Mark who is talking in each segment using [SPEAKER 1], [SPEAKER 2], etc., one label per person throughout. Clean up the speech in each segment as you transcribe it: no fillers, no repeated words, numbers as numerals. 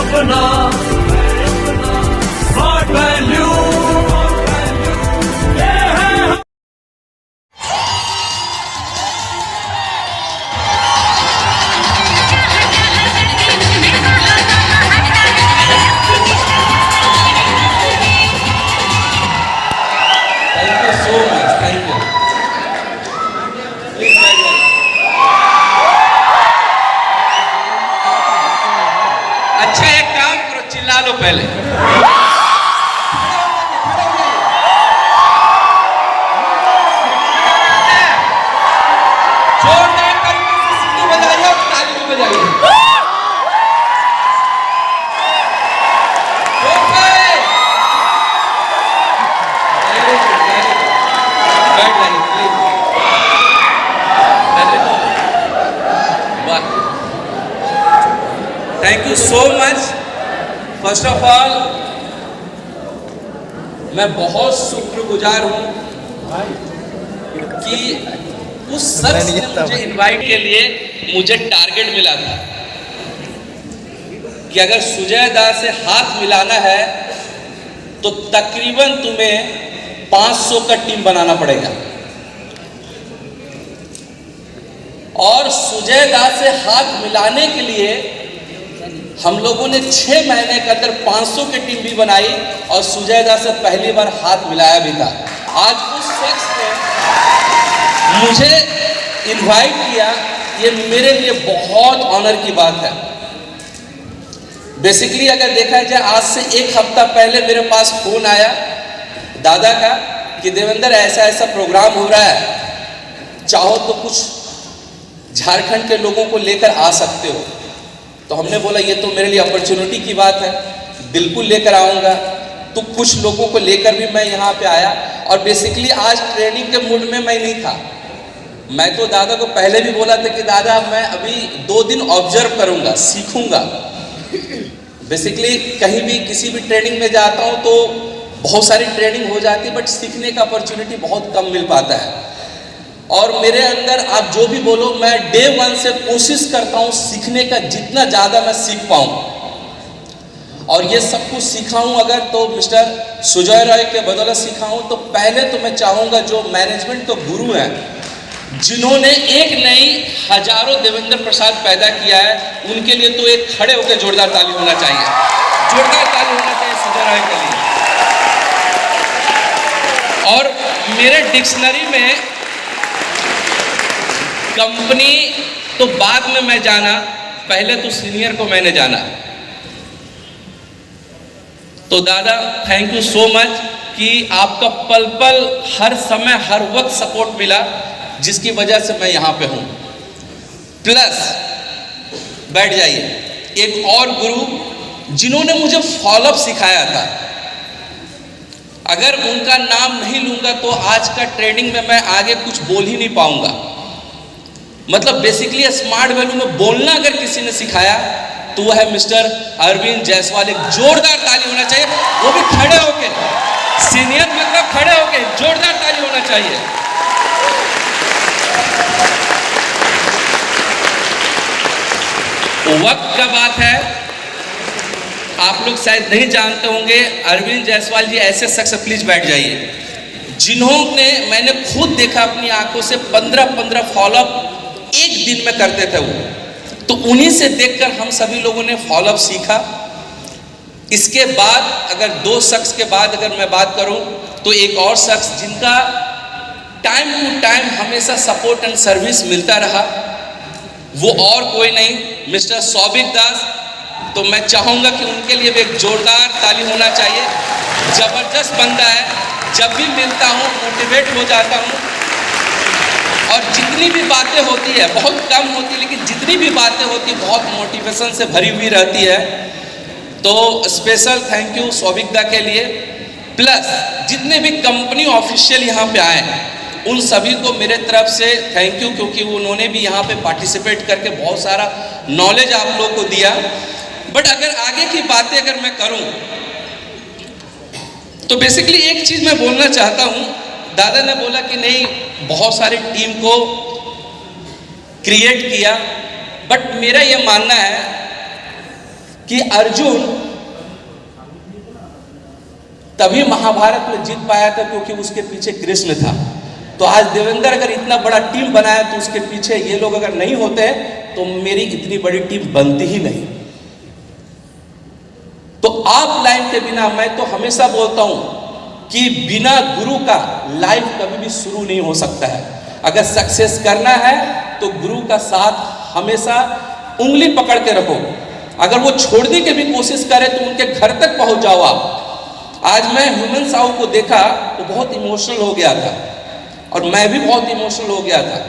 [SPEAKER 1] अपना smart value ये है।
[SPEAKER 2] Thank you so much. Thank you. Please बैठ जाइए। अच्छा एक काम करो, चिल्ला लो पहले। जोरदार तरीके से सीटी बजाइए और ताली भी बजाइए। ओके। बैठ जाइए please. Thank you so much. First of all मैं बहुत शुक्रगुजार हूं कि उस शख्स ने मुझे इनवाइट के लिए मुझे टारगेट मिला था कि अगर सुजय दास से हाथ मिलाना है तो तकरीबन तुम्हें 500 का टीम बनाना पड़ेगा और सुजय दास से हाथ मिलाने के लिए हम लोगों ने 6 महीने के अंदर 500 की टीम भी बनाई और सुजय दास से पहली बार हाथ मिलाया भी था। आज उस शख्स ने मुझे इनवाइट किया, ये मेरे लिए बहुत ऑनर की बात है। बेसिकली अगर देखा जाए आज से 1 हफ्ता पहले मेरे पास फोन आया दादा का कि देवेंद्र ऐसा ऐसा प्रोग्राम हो रहा है, चाहो तो कुछ झारखंड के लोगों को लेकर आ सकते हो। तो हमने बोला ये तो मेरे लिए अपॉर्चुनिटी की बात है, बिल्कुल लेकर आऊँगा। तो कुछ लोगों को लेकर भी मैं यहाँ पे आया और बेसिकली आज ट्रेनिंग के मूड में मैं नहीं था। मैं तो दादा को पहले भी बोला था कि दादा मैं अभी 2 दिन ऑब्जर्व करूँगा, सीखूँगा। बेसिकली कहीं भी किसी भी ट्रेनिंग में जाता हूँ तो बहुत सारी ट्रेनिंग हो जाती है बट सीखने का अपॉर्चुनिटी बहुत कम मिल पाता है। और मेरे अंदर आप जो भी बोलो मैं डे 1 से कोशिश करता हूँ सीखने का, जितना ज़्यादा मैं सीख पाऊँ। और ये सब कुछ सीखा हूँ अगर तो मिस्टर सुजय राय के बदौलत सीखा हूँ। तो पहले तो मैं चाहूँगा जो मैनेजमेंट के गुरु हैं जिन्होंने एक नई हजारों देवेंद्र प्रसाद पैदा किया है, उनके लिए तो एक खड़े होकर जोरदार ताली होना चाहिए। जोरदार ताली होना चाहिए सुजय राय के लिए। और मेरे डिक्शनरी में कंपनी तो बाद में मैं जाना, पहले तो सीनियर को मैंने जाना। तो दादा थैंक यू सो मच कि आपका पल पल हर समय हर वक्त सपोर्ट मिला, जिसकी वजह से मैं यहाँ पे हूँ। प्लस बैठ जाइए, एक और गुरु जिन्होंने मुझे फॉलोअप सिखाया था, अगर उनका नाम नहीं लूँगा तो आज का ट्रेनिंग में मैं आगे कुछ बोल ही नहीं पाऊँगा। मतलब बेसिकली स्मार्ट वैल्यू में बोलना अगर किसी ने सिखाया तो वह है मिस्टर अरविंद जायसवाल। एक जोरदार ताली होना चाहिए, वो भी खड़े होके। सीनियर मतलब खड़े होके जोरदार ताली होना चाहिए। तो वक्त का बात है, आप लोग शायद नहीं जानते होंगे अरविंद जायसवाल जी ऐसे शख्स, प्लीज बैठ जाइए, जिन्होंने मैंने खुद देखा अपनी आंखों से 15-15 फॉलोअप एक दिन में करते थे वो। तो उन्हीं से देखकर हम सभी लोगों ने फॉलोअप सीखा। इसके बाद अगर 2 शख्स के बाद अगर मैं बात करूं तो एक और शख्स जिनका टाइम टू टाइम हमेशा सपोर्ट एंड सर्विस मिलता रहा, वो और कोई नहीं मिस्टर सौभिक दास। तो मैं चाहूँगा कि उनके लिए भी एक जोरदार ताली होना चाहिए। ज़बरदस्त बंदा है, जब भी मिलता हूँ मोटिवेट हो जाता हूँ। और जितनी भी बातें होती है बहुत कम होती, लेकिन जितनी भी बातें होती है बहुत मोटिवेशन से भरी हुई रहती है। तो स्पेशल थैंक यू सौभिक दा के लिए। प्लस जितने भी कंपनी ऑफिशियल यहाँ पे आए हैं उन सभी को मेरे तरफ से थैंक यू, क्योंकि उन्होंने भी यहाँ पे पार्टिसिपेट करके बहुत सारा नॉलेज आप लोग को दिया। बट अगर आगे की बातें अगर मैं करूँ तो बेसिकली एक चीज़ मैं बोलना चाहता हूँ। दादा ने बोला कि नहीं बहुत सारी टीम को क्रिएट किया, बट मेरा ये मानना है कि अर्जुन तभी महाभारत में जीत पाया था क्योंकि उसके पीछे कृष्ण था। तो आज देवेंद्र अगर इतना बड़ा टीम बनाया तो उसके पीछे ये लोग अगर नहीं होते तो मेरी इतनी बड़ी टीम बनती ही नहीं। तो आप लाइन के बिना, मैं तो हमेशा बोलता हूं कि बिना गुरु का लाइफ कभी भी शुरू नहीं हो सकता है। अगर सक्सेस करना है तो गुरु का साथ हमेशा उंगली पकड़ के रखो। अगर वो छोड़ने की भी कोशिश करे तो उनके घर तक पहुंच जाओ आप। आज मैं ह्यूमन साहू को देखा तो बहुत इमोशनल हो गया था और मैं भी बहुत इमोशनल हो गया था।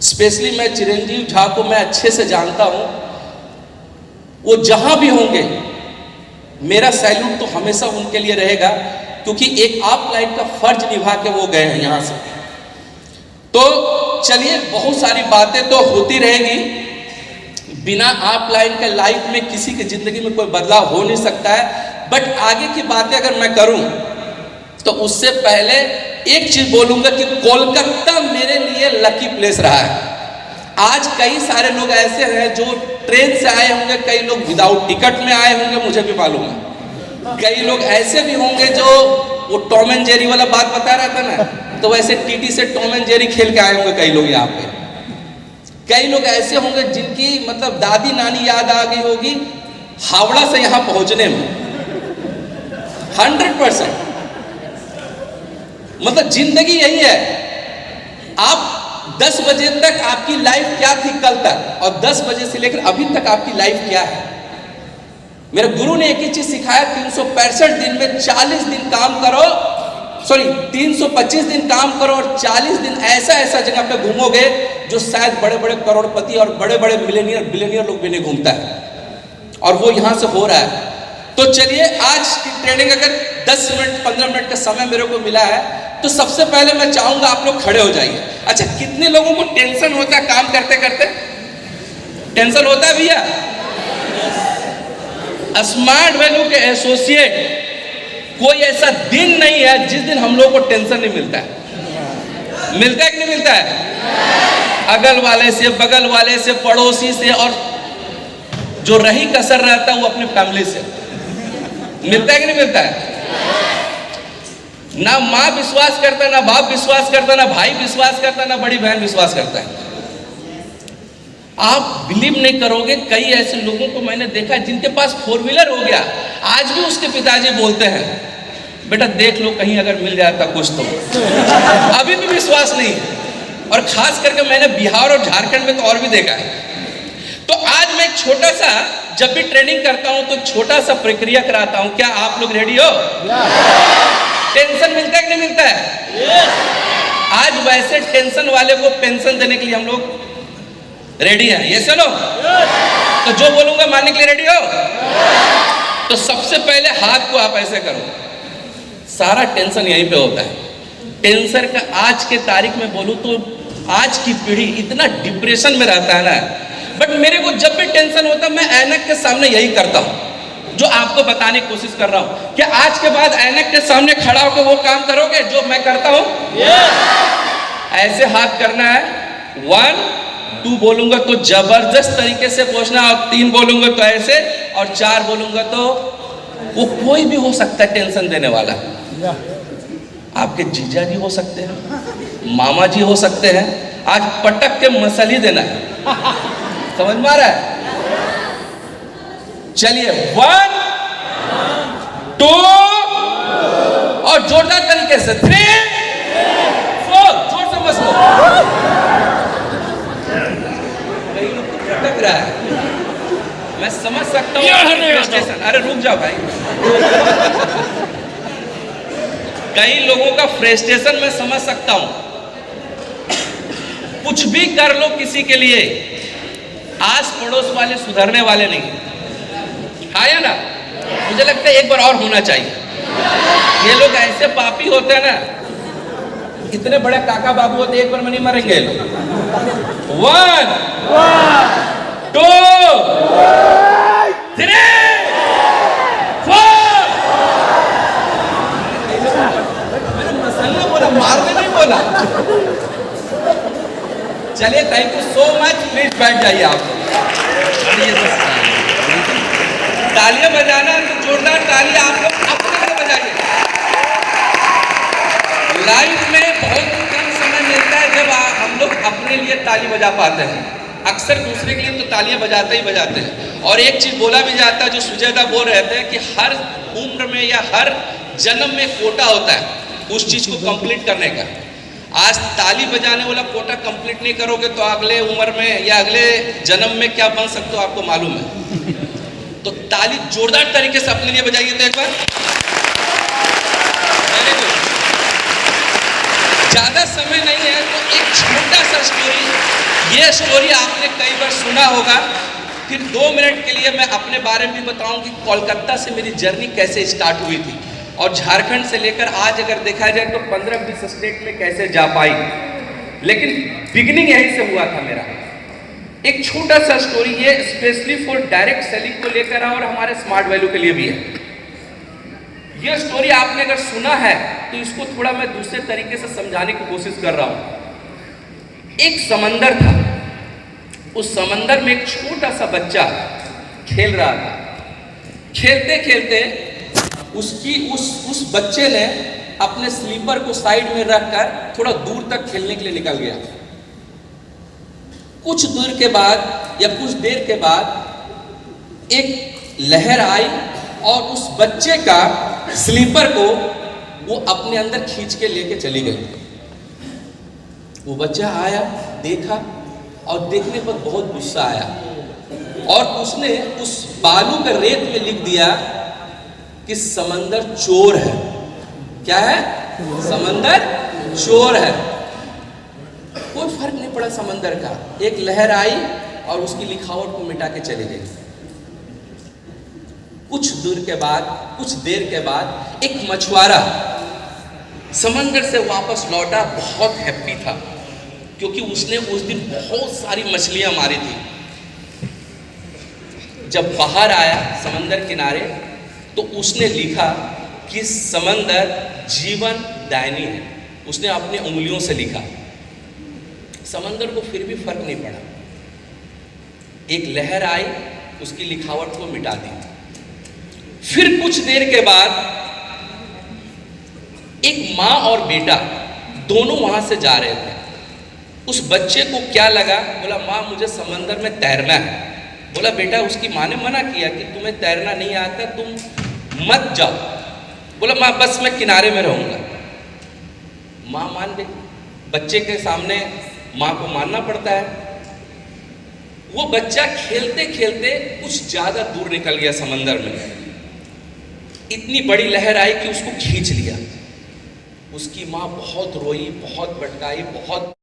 [SPEAKER 2] स्पेशली मैं चिरंजीव झा को मैं अच्छे से जानता हूं। वो जहां भी होंगे मेरा सैल्यूट तो हमेशा उनके लिए रहेगा, क्योंकि एक आप लाइन का फर्ज निभा के वो गए हैं यहां से। तो चलिए, बहुत सारी बातें तो होती रहेगी। बिना आप लाइन के लाइफ में किसी की जिंदगी में कोई बदलाव हो नहीं सकता है। बट आगे की बातें अगर मैं करूं तो उससे पहले एक चीज बोलूंगा कि कोलकाता मेरे लिए लकी प्लेस रहा है। आज कई सारे लोग ऐसे हैं जो ट्रेन से आए होंगे, कई लोग विदाउट टिकट में आए होंगे, मुझे भी मालूम है। कई लोग ऐसे भी होंगे जो वो टॉम एंड जेरी वाला बात बता रहा था ना, तो वैसे टीटी से टॉम एंड जेरी खेल के आए होंगे कई लोग यहाँ पे। कई लोग ऐसे होंगे जिनकी मतलब दादी नानी याद आ गई होगी हावड़ा से यहाँ पहुंचने में। 100% मतलब जिंदगी यही है। आप 10 बजे तक आपकी लाइफ क्या थी कल तक, और 10 बजे से लेकर अभी तक आपकी लाइफ क्या है। मेरे गुरु ने एक ही चीज सिखाया, 365 दिन में 40 दिन काम करो, 325 दिन काम करो और 40 दिन ऐसा ऐसा जगह पे घूमोगे जो शायद बड़े बड़े करोड़पति और बड़े बड़े बिलियनियर लोग भी नहीं घूमता है, और वो यहां से हो रहा है। तो चलिए, आज की ट्रेनिंग अगर 10 मिनट 15 मिनट का समय मेरे को मिला है तो सबसे पहले मैं चाहूंगा आप लोग खड़े हो जाइए। अच्छा, कितने लोगों को टेंशन होता है काम करते करते? टेंशन होता है भैया? स्मार्ट वैल्यू के एसोसिएट, कोई ऐसा दिन नहीं है जिस दिन हम लोगों को टेंशन नहीं मिलता है। मिलता है कि नहीं मिलता है? अगल वाले से, बगल वाले से, पड़ोसी से, और जो रही कसर रहता है वो अपनी फैमिली से। मिलता है कि नहीं मिलता है? ना माँ विश्वास करता, ना बाप विश्वास करता, ना भाई विश्वास करता, ना बड़ी बहन विश्वास करता है। आप बिलीव नहीं करोगे, कई ऐसे लोगों को मैंने देखा जिनके पास 4 व्हीलर हो गया, आज भी उसके पिताजी बोलते हैं बेटा देख लो कहीं अगर मिल जाता कुछ तो। अभी भी विश्वास नहीं है। और खास करके मैंने बिहार और झारखंड में तो और भी देखा है। तो आज मैं एक छोटा सा, जब भी ट्रेनिंग करता हूं तो छोटा सा प्रक्रिया कराता हूं। क्या आप लोग रेडी हो? टेंशन मिलता है कि नहीं मिलता है? आज वैसे टेंशन वाले को पेंशन देने के लिए हम लोग रेडी हैं। ये सुनो, तो जो बोलूंगा मानने के लिए रेडी हो? तो सबसे पहले हाथ को आप ऐसे करो। सारा टेंशन यहीं पे होता है। टेंशन का आज के तारीख में बोलूं तो आज की पीढ़ी इतना डिप्रेशन में रहता है ना। बट मेरे को जब भी टेंशन होता है मैं ऐनक के सामने यही करता हूं जो आपको बताने की कोशिश कर रहा हूं। क्या आज के बाद ऐनक के सामने खड़ा होकर वो काम करोगे जो मैं करता हूं? ऐसे हाथ करना है। 1 2 बोलूंगा तो जबरदस्त तरीके से पहुंचना, और 3 बोलूंगा तो ऐसे, और 4 बोलूंगा तो वो कोई भी हो सकता है टेंशन देने वाला। आपके जीजा जी हो सकते हैं, मामा जी हो सकते हैं। आज पटक के मसल ही देना है। समझ में आ रहा है? चलिए 1 2 और जोरदार तरीके से 3 4, जोर से मसलो। लग रहा है, मैं समझ सकता हूँ। अरे रुक जाओ भाई। कई लोगों का फ्रस्ट्रेशन मैं समझ सकता हूं। कुछ भी कर लो किसी के लिए, आस पड़ोस वाले सुधरने वाले नहीं। हाँ या ना? मुझे लगता है एक बार और होना चाहिए। ये लोग ऐसे पापी होते हैं ना, इतने बड़े काका बाबू होते एक बार में नहीं मरेंगे ये लोग। 1 2 3 4। मैंने मसलना बोला, मारने नहीं बोला। चलिए, thank you so much. Please बैठ जाइए आप। तालियां बजाना तो जोरदार तालियां आप लोग अपने लिए बजाइए। लाइफ में बहुत कम समय मिलता है जब हम लोग अपने लिए ताली बजा पाते हैं। अक्सर दूसरे के लिए तो तालियां बजाते ही बजाते हैं। और एक चीज बोला भी जाता है, जो सुजयदा बोल रहे थे, कि हर उम्र में या हर जन्म में कोटा होता है उस चीज को कंप्लीट करने का। आज ताली बजाने वाला कोटा कंप्लीट नहीं करोगे तो अगले उम्र में या अगले जन्म में क्या बन सकते हो आपको मालूम है। तो ताली जोरदार तरीके से अपने लिए बजाइए तो एक बार। Very good. ज्यादा समय नहीं है तो एक छोटा सा स्टोरी, ये स्टोरी आपने कई बार सुना होगा। फिर 2 मिनट के लिए मैं अपने बारे में भी बताऊं कि कोलकाता से मेरी जर्नी कैसे स्टार्ट हुई थी और झारखंड से लेकर आज अगर देखा जाए तो 15-20 स्टेट में कैसे जा पाई। लेकिन बिगिनिंग यहीं से हुआ था मेरा। एक छोटा सा स्टोरी, ये स्पेशली फॉर डायरेक्ट सेलिंग को लेकर और हमारे स्मार्ट वैल्यू के लिए भी है। ये स्टोरी आपने अगर सुना है तो इसको थोड़ा मैं दूसरे तरीके से समझाने की कोशिश कर रहा हूं। एक समंदर था, उस समंदर में एक छोटा सा बच्चा खेल रहा था। खेलते खेलते उस बच्चे ने अपने स्लीपर को साइड में रखकर थोड़ा दूर तक खेलने के लिए निकल गया। कुछ दूर के बाद या कुछ देर के बाद एक लहर आई और उस बच्चे का स्लीपर को वो अपने अंदर खींच के लेके चली गई। वो बच्चा आया, देखा और देखने पर बहुत गुस्सा आया और उसने उस बालू के रेत में लिख दिया कि समंदर चोर है। क्या है? समंदर चोर है। कोई फर्क नहीं पड़ा समंदर का। एक लहर आई और उसकी लिखावट को मिटा के चली गई। कुछ देर के बाद एक मछुआरा समंदर से वापस लौटा, बहुत हैप्पी था क्योंकि उसने उस दिन बहुत सारी मछलियां मारी थी। जब बाहर आया समंदर किनारे तो उसने लिखा कि समंदर जीवन दायनी है। उसने अपनी उंगलियों से लिखा। समंदर को फिर भी फर्क नहीं पड़ा। एक लहर आई, उसकी लिखावट को मिटा दी। फिर कुछ देर के बाद एक माँ और बेटा दोनों वहां से जा रहे थे। उस बच्चे को क्या लगा, बोला माँ मुझे समंदर में तैरना है। बोला बेटा, उसकी माँ ने मना किया कि तुम्हें तैरना नहीं आता, तुम मत जाओ। बोला माँ बस मैं किनारे में रहूंगा। माँ मान गई। बच्चे के सामने माँ को मानना पड़ता है। वो बच्चा खेलते खेलते कुछ ज्यादा दूर निकल गया समंदर में। इतनी बड़ी लहर आई कि उसको खींच लिया। उसकी माँ बहुत रोई, बहुत भटकाई, बहुत